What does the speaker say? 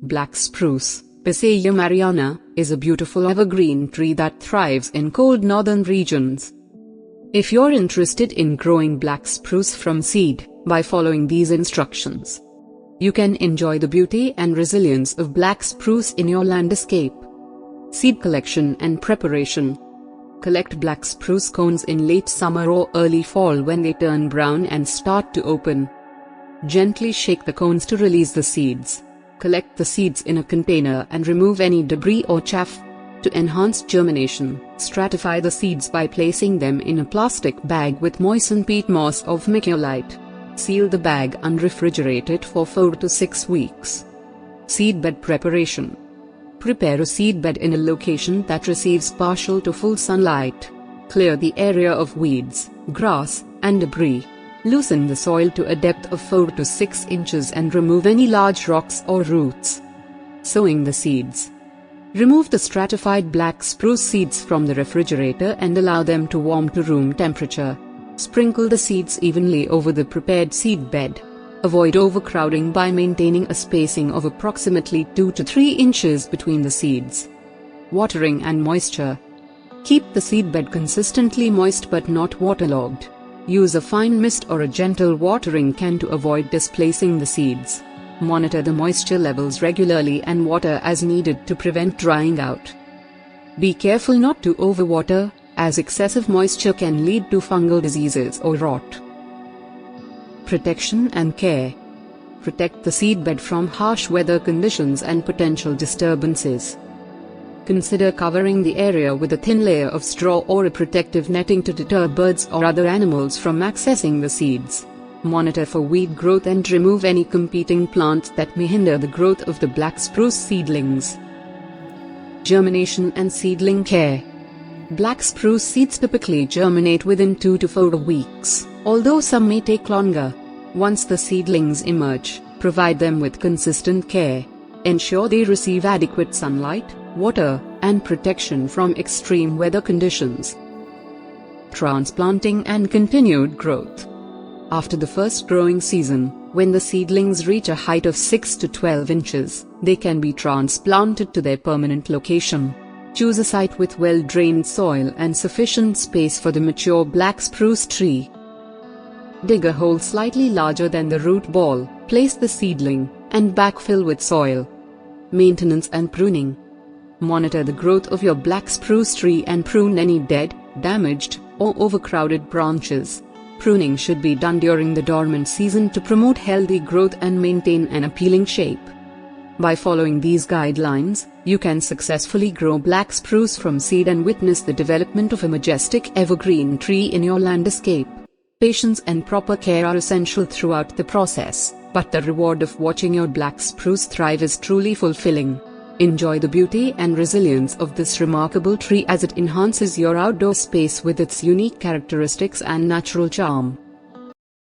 Black spruce, Picea mariana, is a beautiful evergreen tree that thrives in cold northern regions. If you're interested in growing black spruce from seed, by following these instructions, you can enjoy the beauty and resilience of black spruce in your landscape. Seed collection and preparation. Collect black spruce cones in late summer or early fall when they turn brown and start to open. Gently shake the cones to release the seeds. Collect the seeds in a container and remove any debris or chaff. To enhance germination, stratify the seeds by placing them in a plastic bag with moistened peat moss or vermiculite. Seal the bag and refrigerate it for 4 to 6 weeks. Seedbed preparation. Prepare a seedbed in a location that receives partial to full sunlight. Clear the area of weeds, grass, and debris. Loosen the soil to a depth of 4 to 6 inches and remove any large rocks or roots. Sowing the seeds. Remove the stratified black spruce seeds from the refrigerator and allow them to warm to room temperature. Sprinkle the seeds evenly over the prepared seed bed. Avoid overcrowding by maintaining a spacing of approximately 2 to 3 inches between the seeds. Watering and moisture. Keep the seedbed consistently moist but not waterlogged. Use a fine mist or a gentle watering can to avoid displacing the seeds. Monitor the moisture levels regularly and water as needed to prevent drying out. Be careful not to overwater, as excessive moisture can lead to fungal diseases or rot. Protection and care. Protect the seedbed from harsh weather conditions and potential disturbances. Consider covering the area with a thin layer of straw or a protective netting to deter birds or other animals from accessing the seeds. Monitor for weed growth and remove any competing plants that may hinder the growth of the black spruce seedlings. Germination and seedling care. Black spruce seeds typically germinate within 2 to 4 weeks, although some may take longer. Once the seedlings emerge, provide them with consistent care. Ensure they receive adequate sunlight, water, and protection from extreme weather conditions. Transplanting and continued growth. After the first growing season, when the seedlings reach a height of 6 to 12 inches, they can be transplanted to their permanent location. Choose a site with well-drained soil and sufficient space for the mature black spruce tree. Dig a hole slightly larger than the root ball, place the seedling, and backfill with soil. Maintenance and pruning. Monitor the growth of your black spruce tree and prune any dead, damaged, or overcrowded branches. Pruning should be done during the dormant season to promote healthy growth and maintain an appealing shape. By following these guidelines, you can successfully grow black spruce from seed and witness the development of a majestic evergreen tree in your landscape. Patience and proper care are essential throughout the process, but the reward of watching your black spruce thrive is truly fulfilling. Enjoy the beauty and resilience of this remarkable tree as it enhances your outdoor space with its unique characteristics and natural charm.